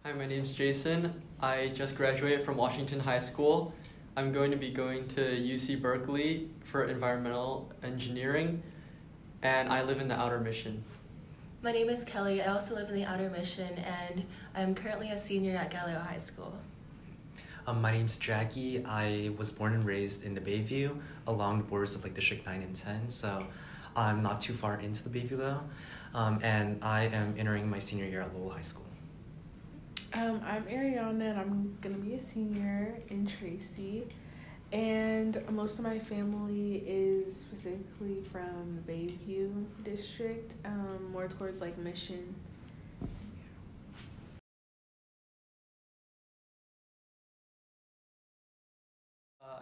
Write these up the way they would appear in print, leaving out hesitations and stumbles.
Hi, my name's Jason. I just graduated from Washington High School. I'm going to be going to UC Berkeley for environmental engineering, and I live in the Outer Mission. My name is Kelly. I also live in the Outer Mission, and I'm currently a senior at Galileo High School. My name's Jackie. I was born and raised in the Bayview along the borders of District 9 and 10, so I'm not too far into the Bayview though. And I am entering my senior year at Lowell High School. I'm Ariana, and I'm going to be a senior in Tracy. And most of my family is specifically from the Bayview district, more towards Mission.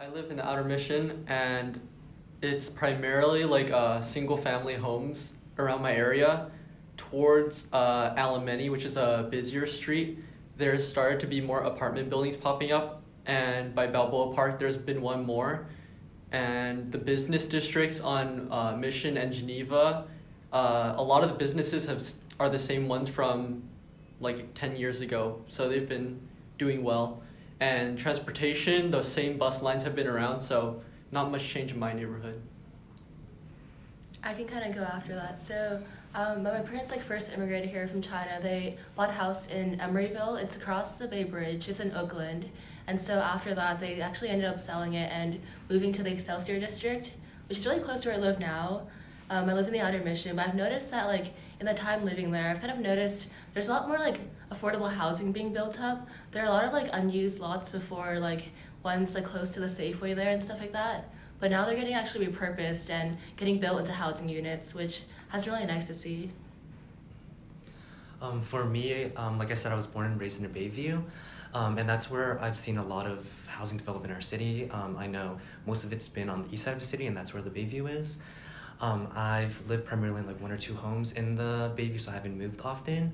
I live in the Outer Mission, and it's primarily single family homes around my area. Towards Alamany, which is a busier street, there's started to be more apartment buildings popping up, and by Balboa Park there's been one more. And the business districts on Mission and Geneva, a lot of the businesses are the same ones from 10 years ago, so they've been doing well. And transportation, those same bus lines have been around, so not much change in my neighborhood. I can kind of go after that. So my parents first immigrated here from China. They bought a house in Emeryville. It's across the Bay Bridge. It's in Oakland. And so after that, they actually ended up selling it and moving to the Excelsior district, which is really close to where I live now. I live in the Outer Mission, but I've noticed that in the time living there, I've kind of noticed there's a lot more affordable housing being built up. There are a lot of unused lots before, ones close to the Safeway there and stuff like that. But now they're getting actually repurposed and getting built into housing units, which has really nice to see. For me, like I said, I was born and raised in the Bayview, and that's where I've seen a lot of housing development in our city. I know most of it's been on the east side of the city, and that's where the Bayview is. I've lived primarily in one or two homes in the Bayview, so I haven't moved often.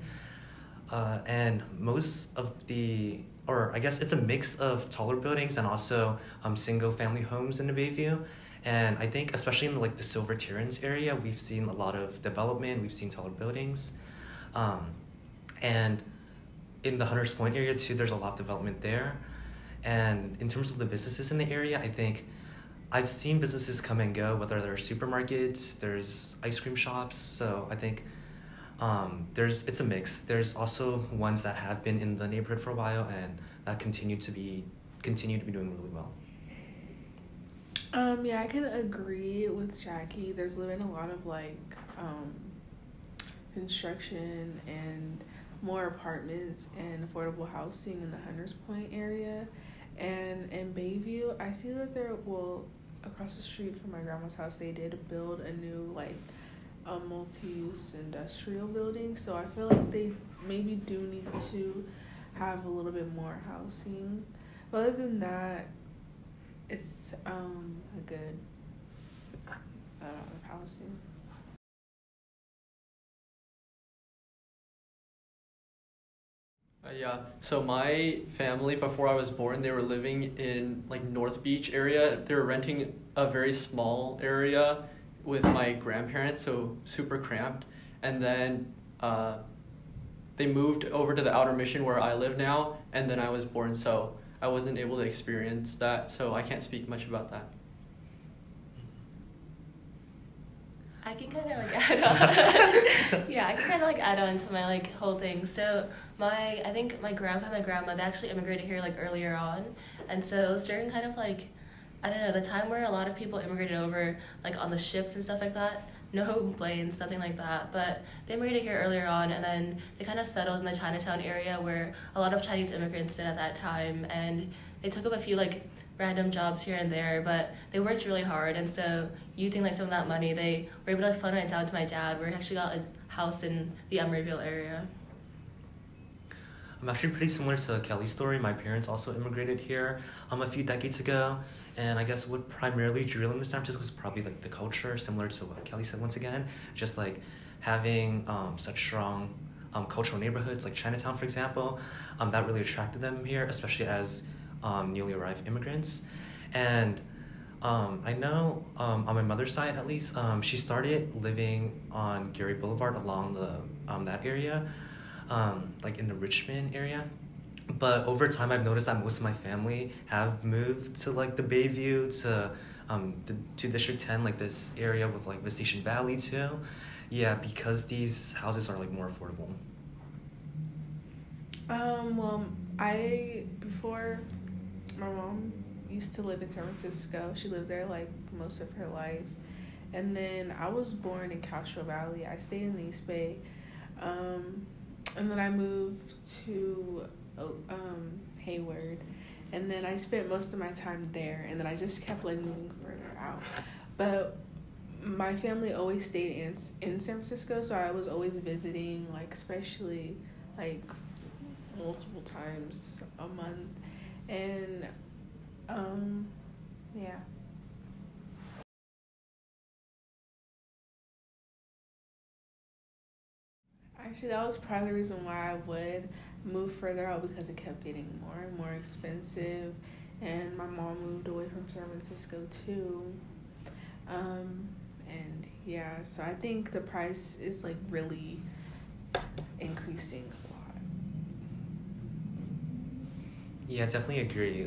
And most of I guess it's a mix of taller buildings and also single family homes in the Bayview. And I think especially in the Silver Terrace area, we've seen a lot of development, we've seen taller buildings. And in the Hunters Point area too, there's a lot of development there. And in terms of the businesses in the area, I think I've seen businesses come and go, whether they're supermarkets, there's ice cream shops. So I think it's a mix. There's also ones that have been in the neighborhood for a while and that continue to be doing really well. Yeah, I can agree with Jackie. There's been a lot of construction and more apartments and affordable housing in the Hunters Point area. And in Bayview, I see that across the street from my grandma's house, they did build a new a multi-use industrial building, so I feel they maybe do need to have a little bit more housing. But other than that, it's a good amount of housing. Yeah, so my family, before I was born, they were living in North Beach area. They were renting a very small area with my grandparents, so super cramped. And then they moved over to the Outer Mission where I live now, and then I was born, so I wasn't able to experience that, so I can't speak much about that. I can kind of add on. Yeah, I can kind of add on to my whole thing. So I think my grandpa and my grandma, they actually immigrated here earlier on, and so it was during kind of I don't know, the time where a lot of people immigrated over on the ships and stuff like that. No planes, nothing like that, but they immigrated here earlier on, and then they kind of settled in the Chinatown area where a lot of Chinese immigrants did at that time, and they took up a few random jobs here and there, but they worked really hard, and so using some of that money, they were able to fund it down to my dad, where he actually got a house in the Emeryville area. I'm actually pretty similar to Kelly's story. My parents also immigrated here a few decades ago, and I guess what primarily drew them to San Francisco was probably the culture, similar to what Kelly said once again, just having such strong cultural neighborhoods like Chinatown, for example, that really attracted them here, especially as newly arrived immigrants. And I know on my mother's side at least, she started living on Gary Boulevard along that area. like in the Richmond area. But over time, I've noticed that most of my family have moved to like the Bayview, to District 10, like this area with like Visitation Valley too. Yeah, because these houses are like more affordable. Well, before my mom used to live in San Francisco. She lived there like most of her life. And then I was born in Castro Valley. I stayed in the East Bay. And then I moved to Hayward. And then I spent most of my time there. And then I just kept like moving further out. But my family always stayed in San Francisco, so I was always visiting, like especially like multiple times a month. And yeah. Actually, that was part of the reason why I would move further out, because it kept getting more and more expensive. And my mom moved away from San Francisco too. And yeah, so I think the price is like really increasing a lot. Yeah, definitely agree.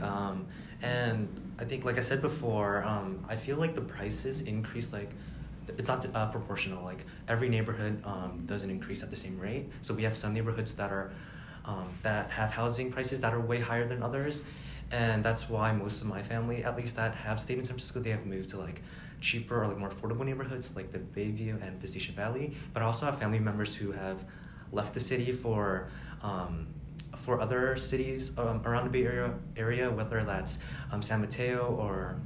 And I think, like I said before, I feel like the prices increase like it's not proportional. Like every neighborhood doesn't increase at the same rate. So we have some neighborhoods that are that have housing prices that are way higher than others, and that's why most of my family, at least that have stayed in San Francisco, they have moved to like cheaper or like more affordable neighborhoods like the Bayview and Visitation Valley. But I also have family members who have left the city for other cities around the Bay Area, whether that's San Mateo or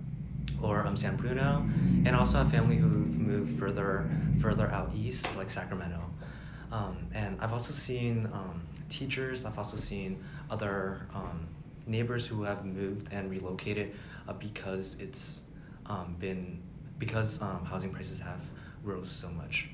San Bruno, and also have family who've moved further out east, like Sacramento. And I've also seen teachers. I've also seen other neighbors who have moved and relocated because it's because housing prices have rose so much.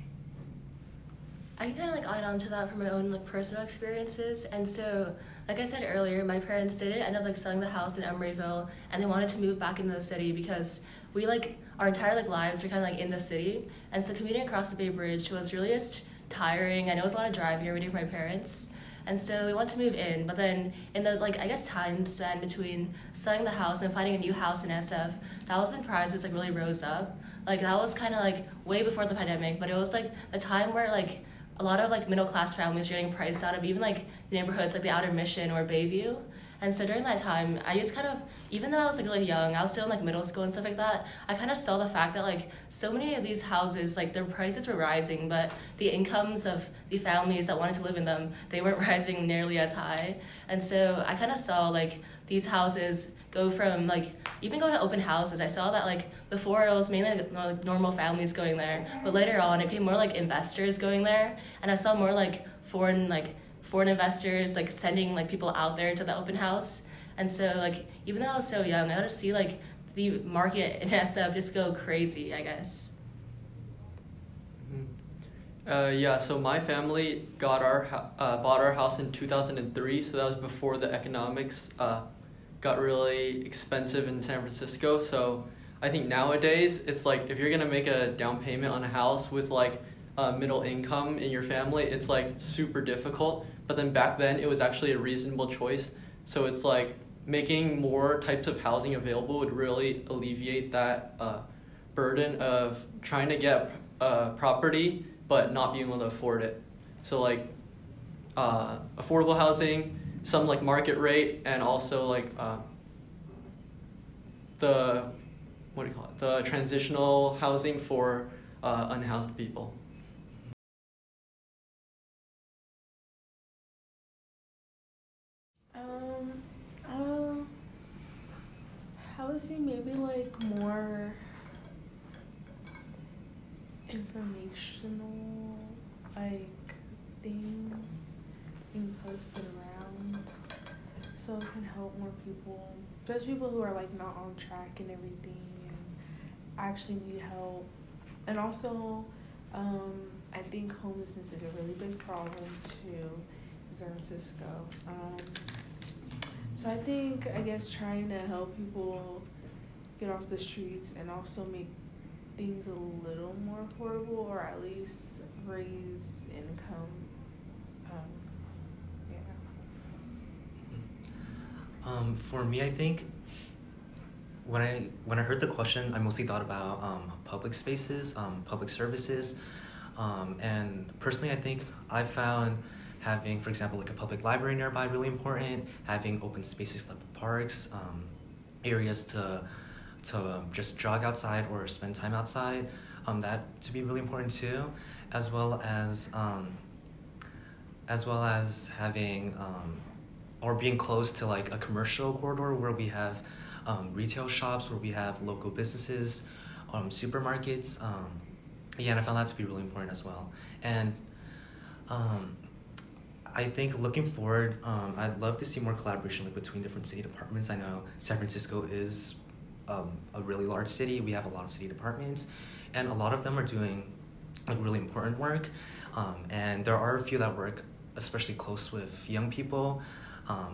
I can kind of like add on to that from my own like personal experiences. And so, like I said earlier, my parents did end up like selling the house in Emeryville, and they wanted to move back into the city because we like our entire like lives were kind of like in the city, and so commuting across the Bay Bridge was really just tiring. I know it was a lot of driving every day for my parents, and so we wanted to move in. But then in the like I guess time span between selling the house and finding a new house in SF, that was when prices like really rose up. Like that was kind of like way before the pandemic, but it was like the time where like a lot of like middle class families are getting priced out of even like neighborhoods like the Outer Mission or Bayview. And so during that time, I just kind of, even though I was like really young, I was still in like middle school and stuff like that, I kind of saw the fact that like so many of these houses, like their prices were rising, but the incomes of the families that wanted to live in them, they weren't rising nearly as high. And so I kind of saw like these houses go from like, even going to open houses, I saw that like before it was mainly like normal families going there, but later on it became more like investors going there, and I saw more like foreign investors like sending like people out there to the open house. And so like even though I was so young, I got to see like the market in SF just go crazy, I guess. Yeah, so my family bought our house in 2003, so that was before the economics got really expensive in San Francisco. So I think nowadays it's like if you're gonna make a down payment on a house with like middle income in your family, it's like super difficult. But then back then it was actually a reasonable choice. So it's like making more types of housing available would really alleviate that burden of trying to get property but not being able to afford it. So like affordable housing, some like market rate, and also like the the transitional housing for unhoused people. Housing, maybe like more informational like things being posted around, so it can help more people, just people who are like not on track and everything and actually need help. And also I think homelessness is a really big problem too in San Francisco. So I guess trying to help people get off the streets and also make things a little more affordable, or at least raise income For me, I think when I heard the question, I mostly thought about public spaces, public services, and personally, I think I found having, for example, like a public library nearby really important. Having open spaces like parks, areas to just jog outside or spend time outside, that to be really important too, as well as having or being close to like a commercial corridor where we have retail shops, where we have local businesses, supermarkets. Yeah, and I found that to be really important as well. And I think looking forward, I'd love to see more collaboration like between different city departments. I know San Francisco is a really large city. We have a lot of city departments, and a lot of them are doing like really important work. And there are a few that work especially close with young people.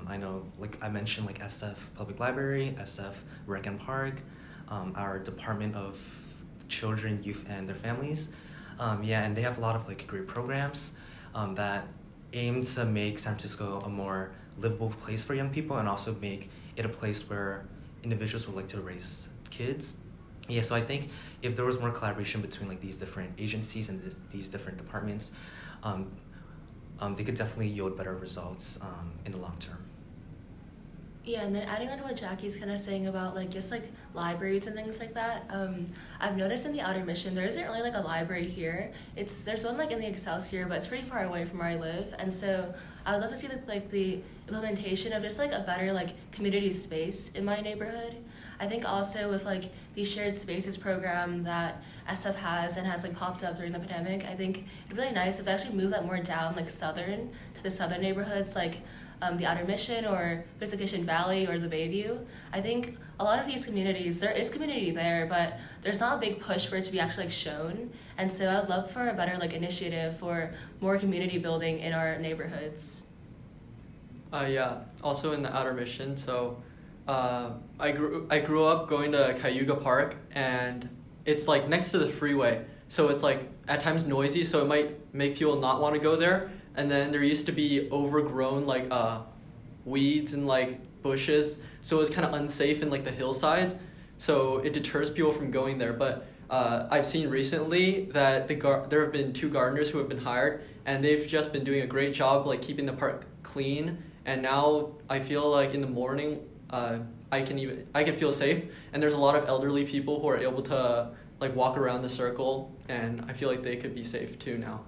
I know, like I mentioned, like SF Public Library, SF Rec and Park, our Department of Children, Youth, and their families. Yeah, and they have a lot of like great programs that aim to make San Francisco a more livable place for young people, and also make it a place where individuals would like to raise kids. Yeah, so I think if there was more collaboration between like these different agencies and these different departments, they could definitely yield better results in the long term. Yeah, and then adding on to what Jackie's kind of saying about like just like libraries and things like that, I've noticed in the Outer Mission there isn't really like a library here. There's one like in the Excelsior, but it's pretty far away from where I live, and so I would love to see the implementation of just like a better like community space in my neighborhood. I think also with like the shared spaces program that SF has and has like popped up during the pandemic, I think it'd be really nice if they actually move that more down like southern to the southern neighborhoods like the Outer Mission or Pacification Valley or the Bayview. I think a lot of these communities, there is community there, but there's not a big push for it to be actually like shown. And so I'd love for a better like initiative for more community building in our neighborhoods. Yeah, also in the Outer Mission. So I grew up going to Cayuga Park, and it's like next to the freeway. So it's like at times noisy, so it might make people not want to go there. And then there used to be overgrown like weeds and like bushes, so it was kind of unsafe in like the hillsides. So it deters people from going there. But I've seen recently that there have been 2 gardeners who have been hired, and they've just been doing a great job like keeping the park clean. And now I feel like in the morning I can feel safe, and there's a lot of elderly people who are able to like walk around the circle, and I feel like they could be safe too now.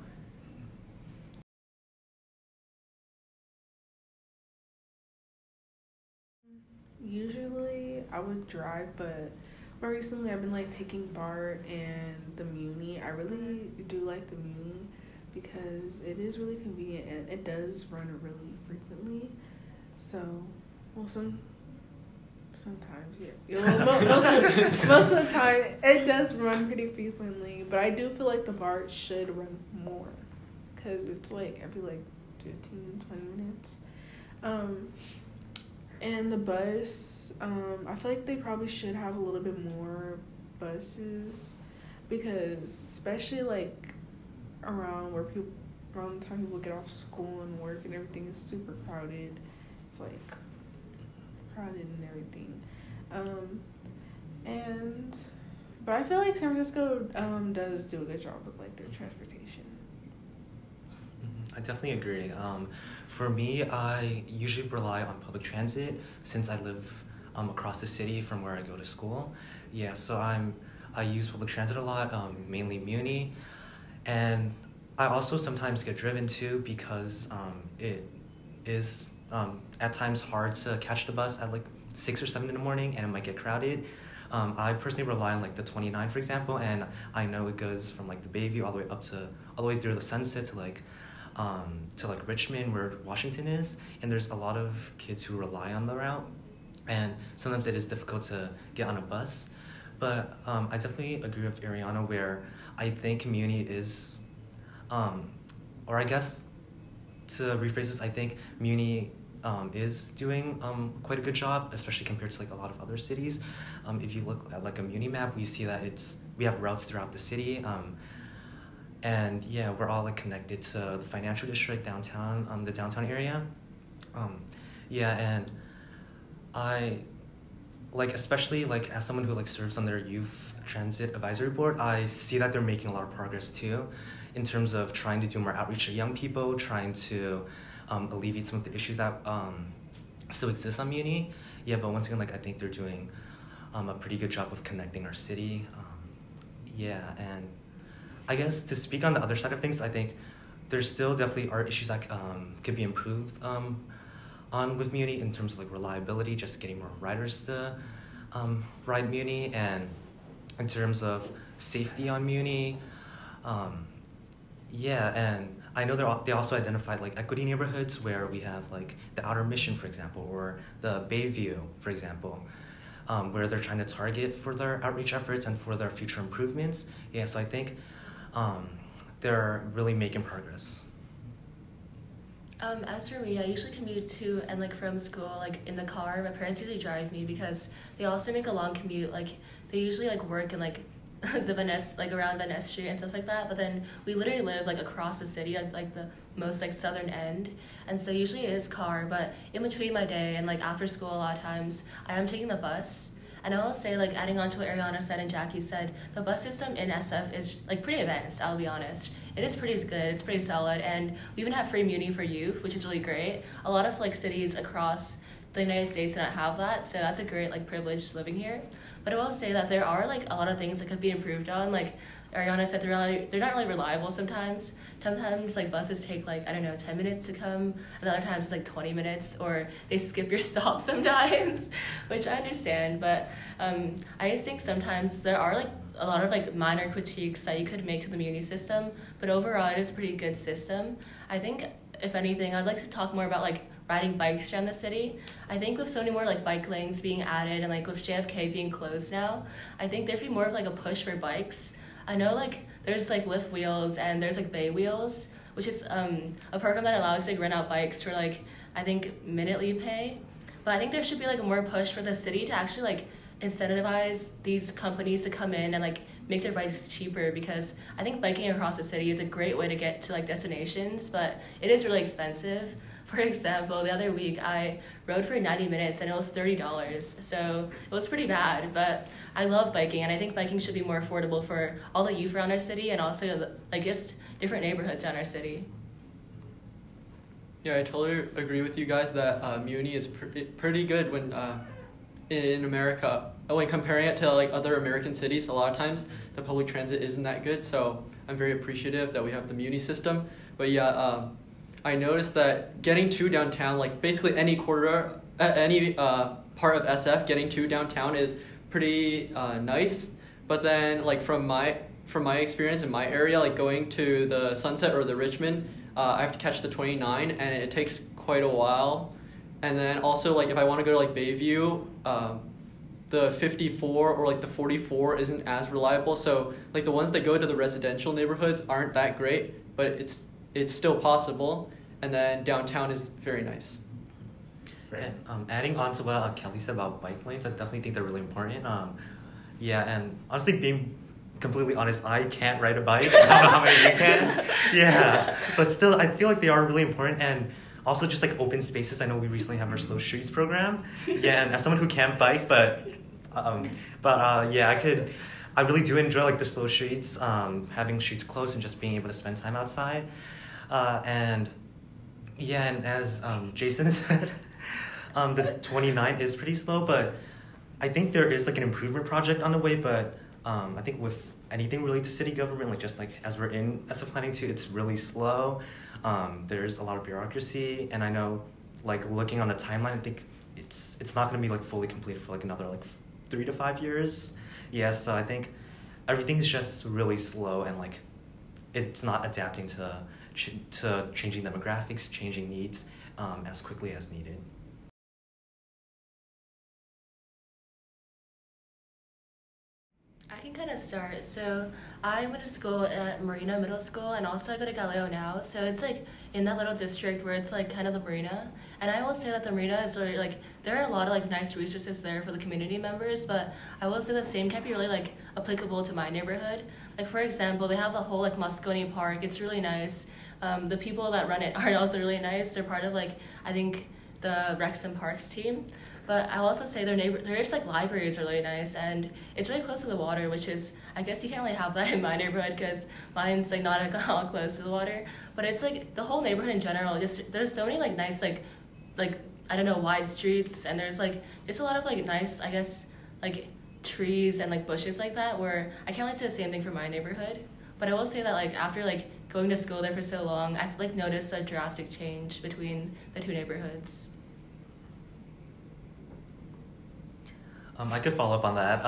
Usually I would drive, but more recently I've been like taking BART and the Muni. I really do like the Muni because it is really convenient and it does run really frequently. So, well, sometimes, yeah. Most of the time it does run pretty frequently, but I do feel like the BART should run more because it's like every like 15, 20 minutes. And the bus, I feel like they probably should have a little bit more buses because especially like around the time people get off school and work and everything is super crowded. It's like crowded and everything. But I feel like San Francisco does do a good job with like their transportation. I definitely agree. For me, I usually rely on public transit since I live across the city from where I go to school. Yeah, so I use public transit a lot, mainly Muni, and I also sometimes get driven too because it is at times hard to catch the bus at like 6 or 7 in the morning, and it might get crowded. I personally rely on like the 29, for example, and I know it goes from like the Bayview all the way through the Sunset to like Richmond, where Washington is, and there's a lot of kids who rely on the route, and sometimes it is difficult to get on a bus. But I definitely agree with Ariana where I think Muni is, or I guess to rephrase this, I think Muni is doing quite a good job, especially compared to like a lot of other cities. If you look at like a Muni map, we see that we have routes throughout the city. And yeah, we're all like connected to the financial district downtown, the downtown area. Yeah, and I like, especially like as someone who like serves on their youth transit advisory board, I see that they're making a lot of progress too, in terms of trying to do more outreach to young people, trying to alleviate some of the issues that still exist on Muni. Yeah, but once again, like I think they're doing a pretty good job of connecting our city. Yeah, and I guess to speak on the other side of things, I think there still definitely are issues that could be improved on with Muni in terms of like reliability, just getting more riders to ride Muni, and in terms of safety on Muni. Yeah, and I know they also identified like equity neighborhoods where we have like the Outer Mission, for example, or the Bayview, for example, where they're trying to target for their outreach efforts and for their future improvements. Yeah, so I think they're really making progress. As for me, I usually commute to and like from school like in the car. My parents usually drive me because they also make a long commute. Like they usually like work in like the Van Ness, like around Van Ness Street and stuff like that. But then we literally live like across the city, like the most like southern end. And so usually it is car, but in between my day and like after school, a lot of times I am taking the bus. And I will say, like, adding on to what Ariana said and Jackie said, the bus system in SF is, like, pretty advanced, I'll be honest. It is pretty good, it's pretty solid, and we even have free Muni for youth, which is really great. A lot of, like, cities across the United States do not have that, so that's a great, like, privilege living here. But I will say that there are, like, a lot of things that could be improved on. Like, Ariana said they're not really reliable sometimes. Sometimes, like, buses take, like, I don't know, 10 minutes to come, and other times it's, like, 20 minutes, or they skip your stop sometimes, which I understand. But I just think sometimes there are, like, a lot of, like, minor critiques that you could make to the Muni system, but overall it is a pretty good system. I think, if anything, I'd like to talk more about, like, riding bikes around the city. I think with so many more like bike lanes being added and like with JFK being closed now, I think there'd be more of like a push for bikes. I know like there's like Lyft Wheels and there's like Bay Wheels, which is a program that allows you to rent out bikes for like I think minutely pay. But I think there should be like a more push for the city to actually like incentivize these companies to come in and like make their bikes cheaper, because I think biking across the city is a great way to get to like destinations, but it is really expensive. For example, the other week I rode for 90 minutes and it was $30, so it was pretty bad, but I love biking and I think biking should be more affordable for all the youth around our city and also like just different neighborhoods around our city. Yeah, I totally agree with you guys that Muni is pretty good when in America. When comparing it to like other American cities, a lot of times the public transit isn't that good, so I'm very appreciative that we have the Muni system. But yeah, I noticed that getting to downtown, like basically any part of SF, getting to downtown is pretty nice. But then, like from my experience in my area, like going to the Sunset or the Richmond, I have to catch the 29, and it takes quite a while. And then also, like if I want to go to like Bayview, the 54 or like the 44 isn't as reliable. So like the ones that go to the residential neighborhoods aren't that great, but it's still possible, and then downtown is very nice. Right. And adding on to what Kelly said about bike lanes, I definitely think they're really important. Yeah, and honestly, being completely honest, I can't ride a bike. I don't know how many you can. Yeah, but still, I feel like they are really important, and also just like open spaces. I know we recently have our Slow Streets program. Yeah, and as someone who can't bike, but yeah, I really do enjoy like the slow streets, having streets close and just being able to spend time outside. And yeah, and as Jason said, the 29 is pretty slow, but I think there is like an improvement project on the way. But I think with anything related to city government, like just like as we're in SF Planning too, it's really slow. There's a lot of bureaucracy, and I know like looking on a timeline, I think it's not going to be like fully completed for like another like 3 to 5 years. Yeah, so I think everything's just really slow, and like it's not adapting to changing demographics, changing needs as quickly as needed. I can kind of start. So I went to school at Marina Middle School, and also I go to Galileo now. So it's like in that little district where it's like kind of the Marina. And I will say that the Marina is really like, there are a lot of like nice resources there for the community members, but I will say the same can't be really like applicable to my neighborhood. Like for example, they have the whole like Moscone Park. It's really nice. The people that run it are also really nice. They're part of like, I think the Rex and Parks team. But I'll also say there's like libraries are really nice, and it's really close to the water, which is, I guess you can't really have that in my neighborhood because mine's like not all close to the water. But it's like the whole neighborhood in general. Just there's so many like nice like I don't know, wide streets, and there's like just a lot of like nice, I guess, like trees and like bushes like that. Where I can't really say the same thing for my neighborhood. But I will say that like after like going to school there for so long, I've like noticed a drastic change between the two neighborhoods. I could follow up on that.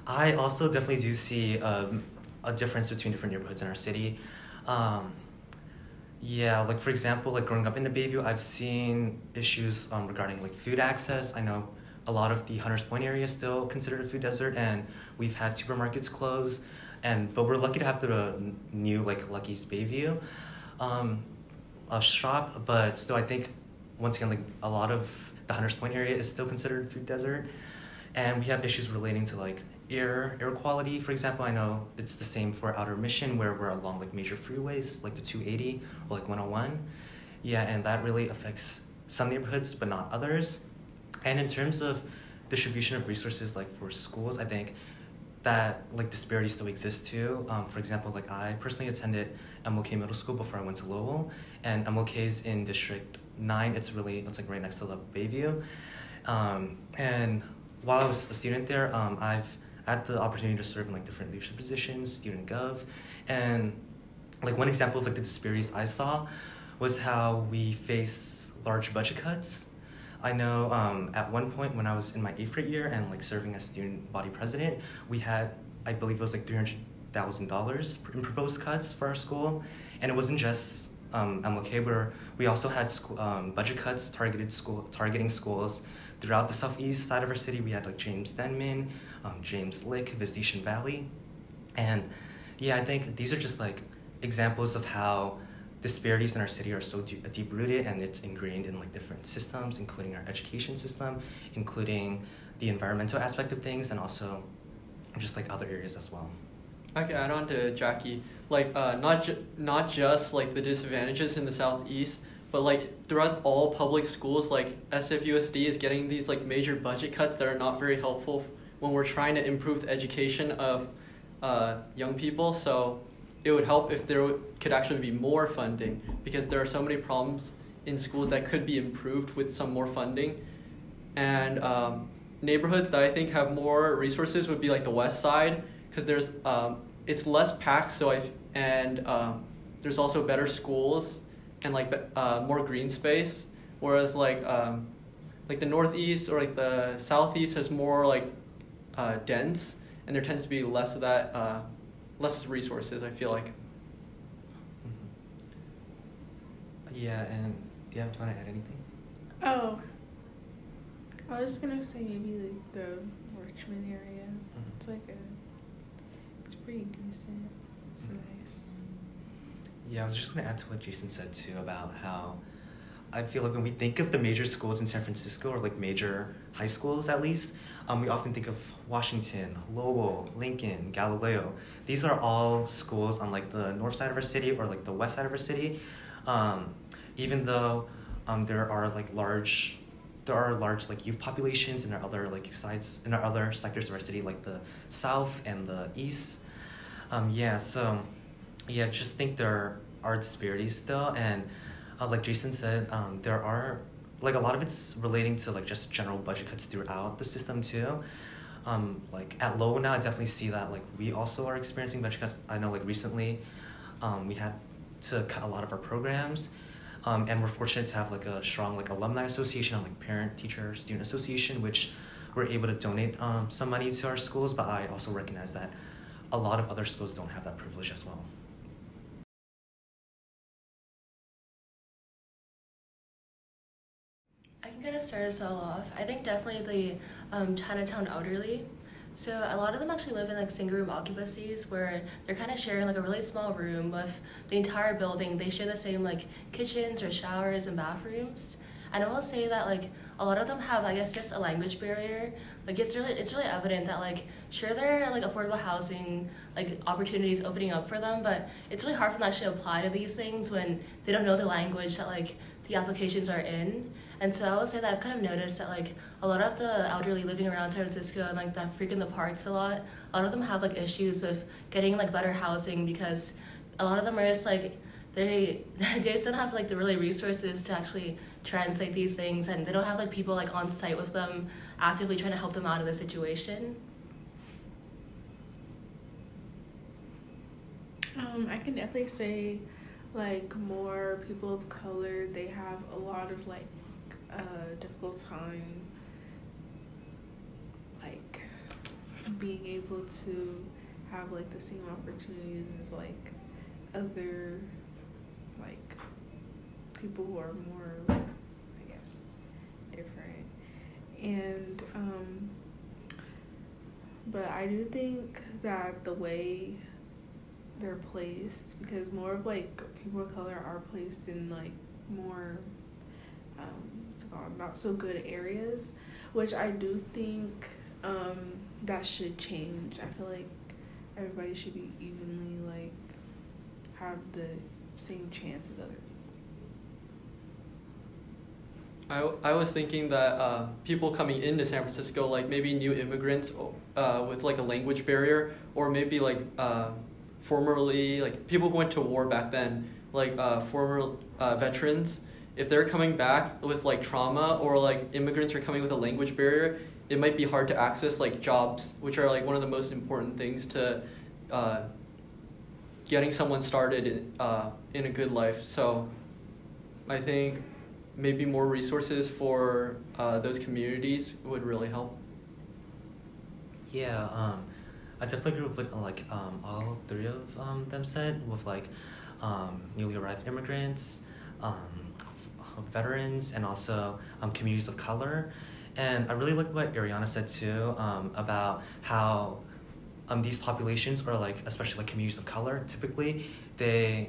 I also definitely do see a difference between different neighborhoods in our city. Yeah, like for example, like growing up in the Bayview, I've seen issues regarding like food access. I know a lot of the Hunters Point area is still considered a food desert, and we've had supermarkets close. But we're lucky to have the new like Lucky's Bayview a shop. But still, I think once again, like a lot of the Hunters Point area is still considered a food desert. And we have issues relating to like air quality. For example, I know it's the same for Outer Mission, where we're along like major freeways like the 280 or like 101. Yeah, and that really affects some neighborhoods but not others. And in terms of distribution of resources like for schools, I think that like disparities still exist too. For example, like I personally attended MLK Middle School before I went to Lowell, and MLK is in District 9. It's like right next to the Bayview. And while I was a student there, I've had the opportunity to serve in like different leadership positions, student gov, and like one example of like the disparities I saw was how we face large budget cuts. I know at one point when I was in my 8th grade year and like serving as student body president, we had, I believe it was like $300,000 in proposed cuts for our school, and it wasn't just MLK, where we also had budget cuts targeting schools throughout the southeast side of our city. We had like James Denman, James Lick, Visitation Valley, and yeah, I think these are just like examples of how disparities in our city are so deep-rooted, and it's ingrained in like different systems, including our education system, including the environmental aspect of things, and also just like other areas as well. I can add on to Jackie, like not just like the disadvantages in the southeast, but like throughout all public schools, like SFUSD is getting these like major budget cuts that are not very helpful when we're trying to improve the education of young people. So it would help if there could actually be more funding, because there are so many problems in schools that could be improved with some more funding. And neighborhoods that I think have more resources would be like the west side, because there's it's less packed, there's also better schools and like more green space, whereas like the northeast or like the southeast has more like dense, and there tends to be less of that, less resources, I feel like. Yeah, and do you want to add anything? Oh, I was just gonna say maybe like the Richmond area. It's like it's pretty decent. It's nice. Yeah, I was just gonna add to what Jason said too about how I feel like when we think of the major schools in San Francisco, or like major high schools at least, we often think of Washington, Lowell, Lincoln, Galileo. These are all schools on like the north side of our city or like the west side of our city. Even though there are large like youth populations in our other like sides, in our other sectors of our city, like the south and the east. Just think there are disparities still, and like Jason said, there are like a lot of it's relating to like just general budget cuts throughout the system too. Like at Lowell now, I definitely see that like we also are experiencing budget cuts. I know like recently, we had to cut a lot of our programs. And we're fortunate to have like a strong like alumni association and like parent teacher student association, which we're able to donate some money to our schools, but I also recognize that a lot of other schools don't have that privilege as well. I can kind of start us all off. I think definitely the Chinatown elderly. So a lot of them actually live in like single room occupancies where they're kind of sharing like a really small room with the entire building. They share the same like kitchens or showers and bathrooms. And I will say that like a lot of them have, I guess, just a language barrier. Like it's really evident that like sure there are like affordable housing like opportunities opening up for them, but it's really hard for them to actually apply to these things when they don't know the language that like the applications are in. And so I would say that I've kind of noticed that like a lot of the elderly living around San Francisco and like that frequent the parks a lot of them have like issues with getting like better housing because a lot of them are just like they just don't have like the really resources to actually translate these things, and they don't have like people like on site with them actively trying to help them out of the situation. I can definitely say like more people of color, they have a lot of like difficult time like being able to have like the same opportunities as like other like people who are more, I guess, different. And but I do think that the way they're placed, because more of like people of color are placed in like more what's it called, not so good areas, which I do think that should change. I feel like everybody should be evenly like have the same chance as other people. I was thinking that people coming into San Francisco, like maybe new immigrants with like a language barrier, or maybe like formerly like people who went to war back then, like former veterans, if they're coming back with like trauma, or like immigrants are coming with a language barrier, it might be hard to access like jobs, which are like one of the most important things to getting someone started in a good life. So I think maybe more resources for those communities would really help. Yeah, I definitely agree with what like all three of them said, with like newly arrived immigrants, veterans, and also communities of color. And I really like what Ariana said too, about how these populations, or like especially like communities of color, typically there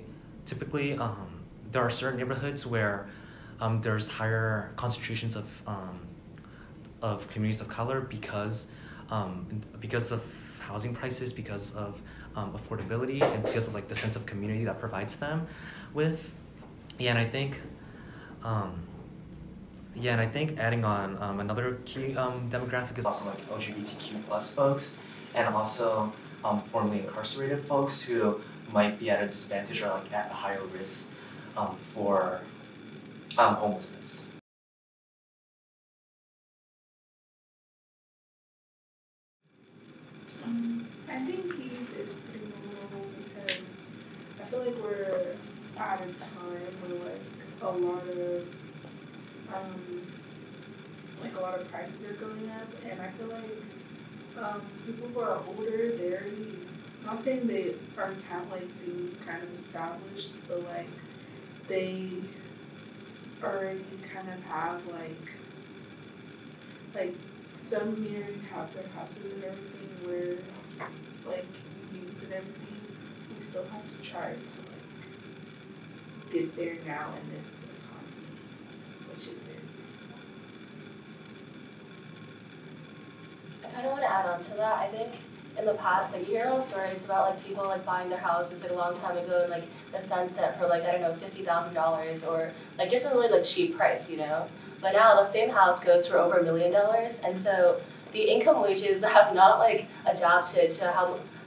are certain neighborhoods where there's higher concentrations of communities of color because of housing prices, because of affordability, and because of like the sense of community that provides them with. And I think adding on another key demographic is also like LGBTQ plus folks, and also formerly incarcerated folks who might be at a disadvantage or like at a higher risk for homelessness. I think youth is pretty normal because I feel like we're at a time where like a lot of prices are going up, and I feel like people who are older, they're not saying they already have like things kind of established, but like they already kind of have like some communities have their houses and everything, where it's like youth and everything, we still have to try to like get there now in this economy, which is there. I kind of want to add on to that. I think in the past, like you hear all stories about like people like buying their houses like a long time ago in like the Sunset for like, I don't know, $50,000 or like just a really like cheap price, you know. But now the same house goes for over $1 million, and so the income wages have not like adapted to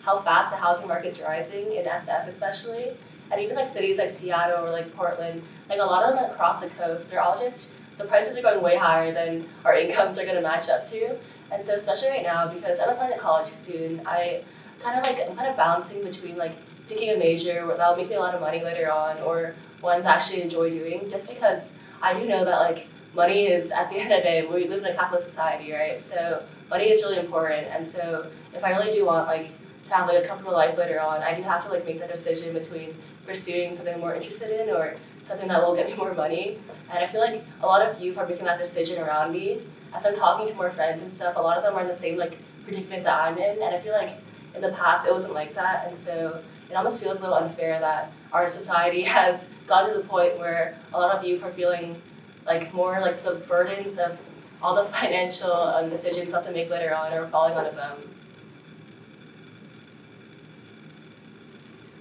how fast the housing market's rising in SF especially, and even like cities like Seattle or like Portland, like a lot of them across the coast, they're all just, the prices are going way higher than our incomes are going to match up to. And so especially right now, because I'm applying to college soon, I'm kind of bouncing between like picking a major that will make me a lot of money later on, or one that I actually enjoy doing, just because I do know that like money is, at the end of the day, we live in a capitalist society, right? So money is really important, and so if I really do want like to have like a comfortable life later on, I do have to like make that decision between pursuing something I'm more interested in or something that will get me more money. And I feel like a lot of youth are making that decision around me. As I'm talking to more friends and stuff, a lot of them are in the same like predicament that I'm in, and I feel like in the past it wasn't like that, and so it almost feels a little unfair that our society has gotten to the point where a lot of youth are feeling like more like the burdens of all the financial decisions they have to make later on are falling onto them.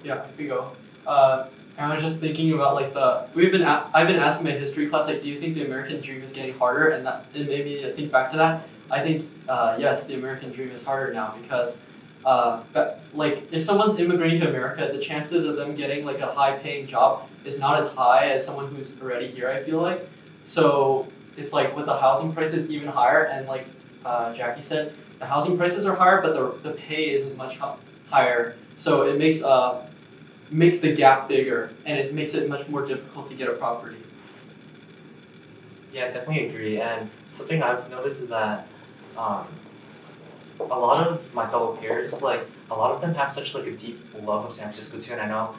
Yeah, here we go. And I was just thinking about like I've been asking my history class, like, do you think the American dream is getting harder? And that it made me think back to that. I think yes, the American dream is harder now because but like if someone's immigrating to America, the chances of them getting like a high paying job is not as high as someone who's already here, I feel like. So it's like with the housing prices even higher, and like Jackie said, the housing prices are higher, but the pay isn't much higher. So it makes the gap bigger, and it makes it much more difficult to get a property. Yeah, I definitely agree. And something I've noticed is that a lot of my fellow peers, like a lot of them have such like a deep love of San Francisco too, and I know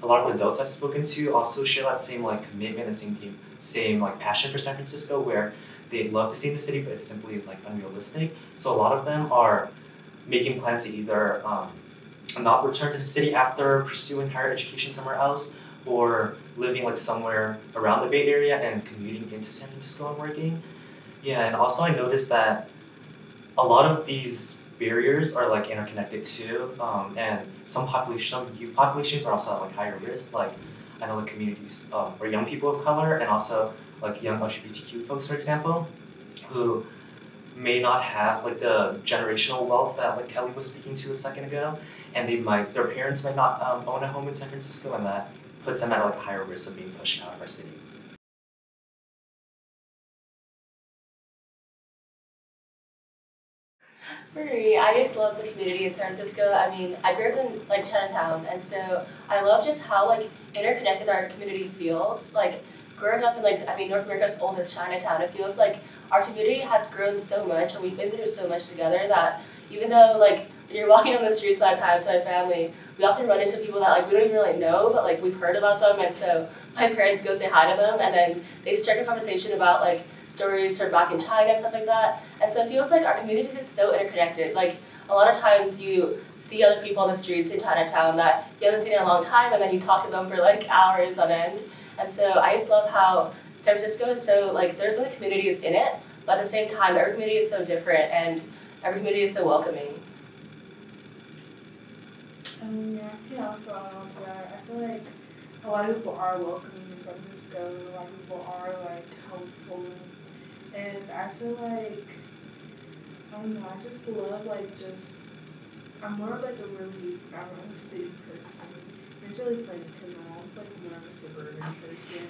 a lot of the adults I've spoken to also share that same like commitment and same like passion for San Francisco, where they love to stay in the city, but it simply is like unrealistic. So a lot of them are making plans to either not return to the city after pursuing higher education somewhere else, or living like somewhere around the Bay Area and commuting into San Francisco and working. Yeah, and also I noticed that a lot of these barriers are like interconnected too, and some youth populations are also at like higher risk. Like I know the communities or young people of color, and also like young LGBTQ folks, for example, who may not have like the generational wealth that like Kelly was speaking to a second ago, and their parents might not own a home in San Francisco, and that puts them at like a higher risk of being pushed out of our city. For me, I just love the community in San Francisco. I mean, I grew up in like Chinatown, and so I love just how like interconnected our community feels. Like growing up in North America's oldest Chinatown, it feels like our community has grown so much, and we've been through so much together that even though like when you're walking on the streets at times with my family, we often run into people that like we don't even really know, but like we've heard about them, and so my parents go say hi to them, and then they strike a conversation about like stories from back in China and stuff like that. And so it feels like our community is just so interconnected. Like a lot of times you see other people on the streets in Chinatown that you haven't seen in a long time, and then you talk to them for like hours on end. And so I just love how San Francisco is so like there's so many communities in it, but at the same time every community is so different and every community is so welcoming. Yeah, I can also add on to that. I feel like a lot of people are welcoming in San Francisco. A lot of people are like helpful, and I feel like I don't know. I just love I'm more of like a really city person. And it's really funny because my mom's like more of a suburban person,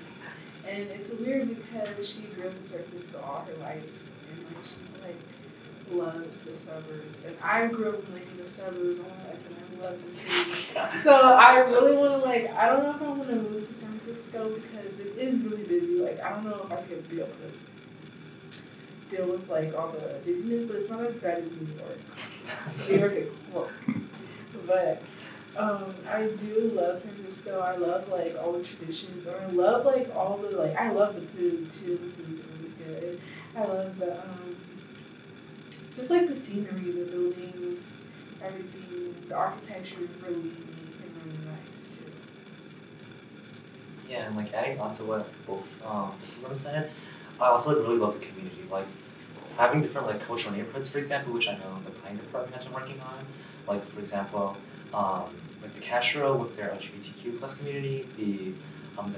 and it's weird because she grew up in San Francisco all her life, and like she's like loves the suburbs, and I grew up in the suburbs all my life, and I love the city. So I really want to I don't know if I want to move to San Francisco because it is really busy. Like I don't know if I could be able to deal with like all the busyness, but it's not as bad as New York. New York is cool, but I do love San Francisco. I love like all the traditions, and I love like all the I love the food too. The food's really good. I love the just like the scenery, the buildings, everything. The architecture is really unique and really nice too. Yeah, and like adding on to what both of them said, I also like really love the community. Like having different like cultural neighborhoods, for example, which I know the planning department has been working on. Like for example, like the Castro with their LGBTQ plus community, the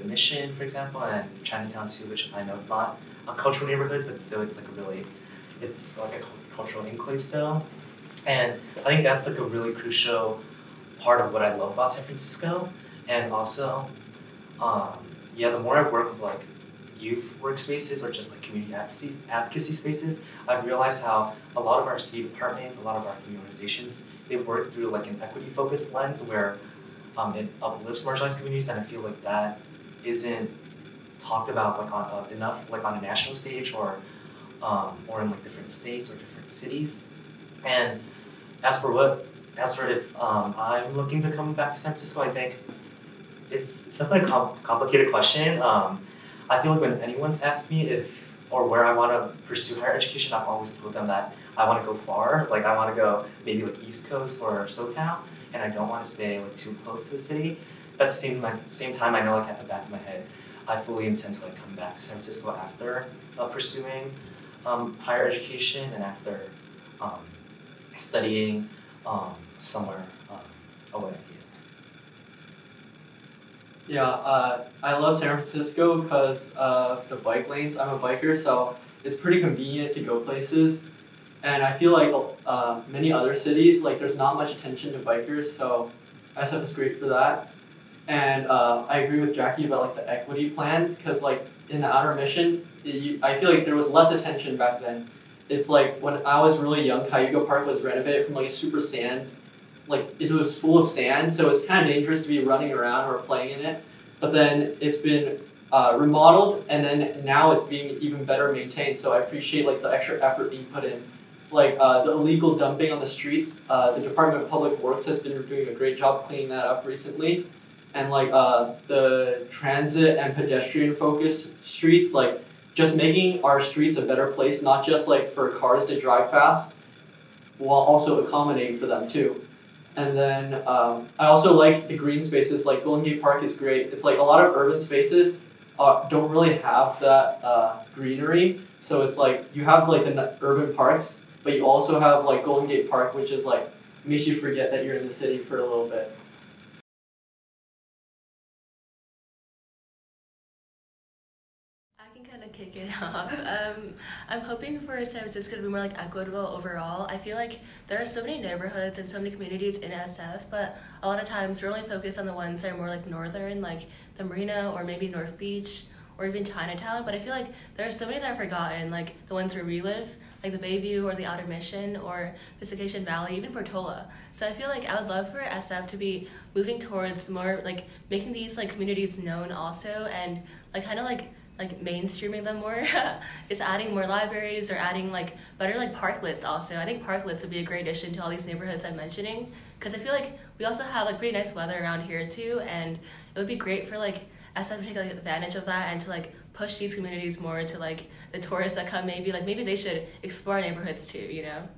Mission, for example, and Chinatown too, which I know it's not a cultural neighborhood, but still it's like it's like a cultural enclave still. And I think that's like a really crucial part of what I love about San Francisco. And also, the more I work with like youth workspaces or just like community advocacy spaces, I've realized how a lot of our city departments, a lot of our community organizations, they work through like an equity focused lens where it uplifts marginalized communities, and I feel like that isn't talked about like on enough like on a national stage or in like different states or different cities. And as for if I'm looking to come back to San Francisco, I think it's definitely a complicated question. I feel like when anyone's asked me if or where I want to pursue higher education, I've always told them that I want to go far. Like I want to go maybe like East Coast or SoCal, and I don't want to stay like too close to the city. But at the same time, I know like at the back of my head, I fully intend to like come back to San Francisco after pursuing higher education and after studying somewhere away. Yeah, I love San Francisco because of the bike lanes. I'm a biker, so it's pretty convenient to go places. And I feel like many other cities, like there's not much attention to bikers, so SF is great for that. And I agree with Jackie about like the equity plans, because like in the Outer Mission, I feel like there was less attention back then. It's like when I was really young, Cayuga Park was renovated from like super sand, like it was full of sand, so it's kind of dangerous to be running around or playing in it. But then it's been remodeled, and then now it's being even better maintained. So I appreciate like the extra effort being put in. Like the illegal dumping on the streets, the Department of Public Works has been doing a great job cleaning that up recently. And like the transit and pedestrian focused streets, like just making our streets a better place, not just like for cars to drive fast, while also accommodating for them too. And then I also like the green spaces, like Golden Gate Park is great. It's like a lot of urban spaces don't really have that greenery. So it's like you have like the urban parks, but you also have like Golden Gate Park, which is like makes you forget that you're in the city for a little bit. I can kind of kick it off. I'm hoping for San Francisco to be more like equitable overall. I feel like there are so many neighborhoods and so many communities in SF, but a lot of times we're only focused on the ones that are more like northern, like the Marina or maybe North Beach or even Chinatown. But I feel like there are so many that are forgotten, like the ones where we live, like the Bayview or the Outer Mission or Piscataway Valley, even Portola. So I feel like I would love for SF to be moving towards more like making these like communities known also, and like kind of like mainstreaming them more. Just adding more libraries or adding like better like parklets also. I think parklets would be a great addition to all these neighborhoods I'm mentioning, because I feel like we also have like pretty nice weather around here too, and it would be great for like SF to take like advantage of that and to like push these communities more to like the tourists that come. Maybe they should explore neighborhoods too, you know?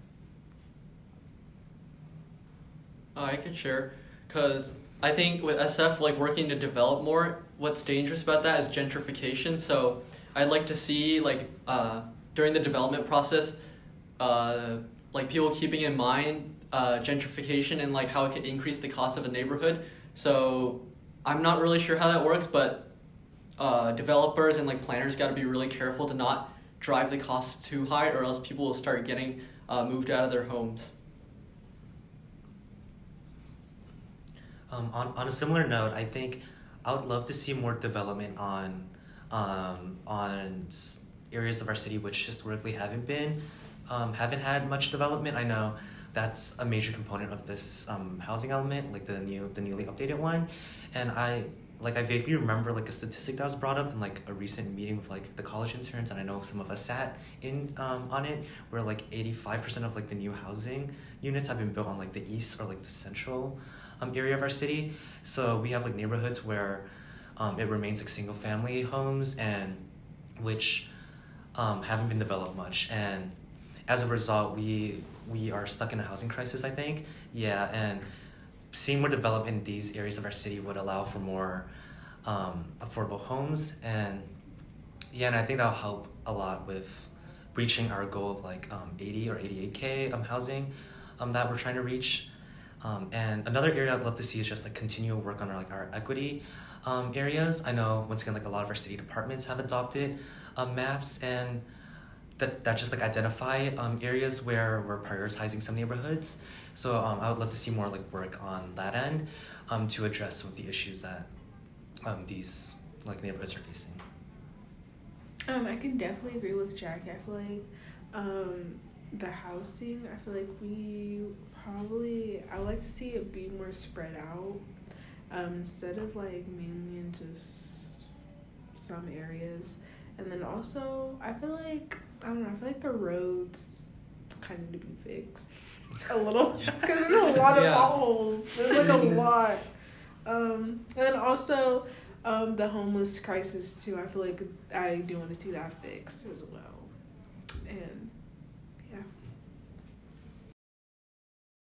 I can share, because I think with SF like working to develop more, what's dangerous about that is gentrification. So I'd like to see like during the development process, like people keeping in mind gentrification and like how it could increase the cost of a neighborhood. So I'm not really sure how that works, but developers and like planners got to be really careful to not drive the costs too high, or else people will start getting moved out of their homes. On a similar note, I think I would love to see more development on areas of our city which historically haven't had much development. I know that's a major component of this housing element, like the newly updated one, and I vaguely remember like a statistic that was brought up in like a recent meeting with like the college interns, and I know some of us sat in on it, where like 85% of like the new housing units have been built on like the east or like the central area of our city. So we have like neighborhoods where it remains like single family homes and which haven't been developed much, and as a result we are stuck in a housing crisis, I think. Yeah, and seeing more development in these areas of our city would allow for more affordable homes, and I think that'll help a lot with reaching our goal of like 80 or 88K housing that we're trying to reach. And another area I'd love to see is just like continual work on our equity areas. I know once again like a lot of our city departments have adopted maps, and that just like identify areas where we're prioritizing some neighborhoods. So I would love to see more like work on that end to address some of the issues that these like neighborhoods are facing. I can definitely agree with Jackie. I feel like the housing, I feel like I would like to see it be more spread out instead of like mainly in just some areas. And then also I feel like the roads kind of need to be fixed a little, because there's a lot of potholes. There's like a lot. And then also the homeless crisis too. I feel like I do want to see that fixed as well. And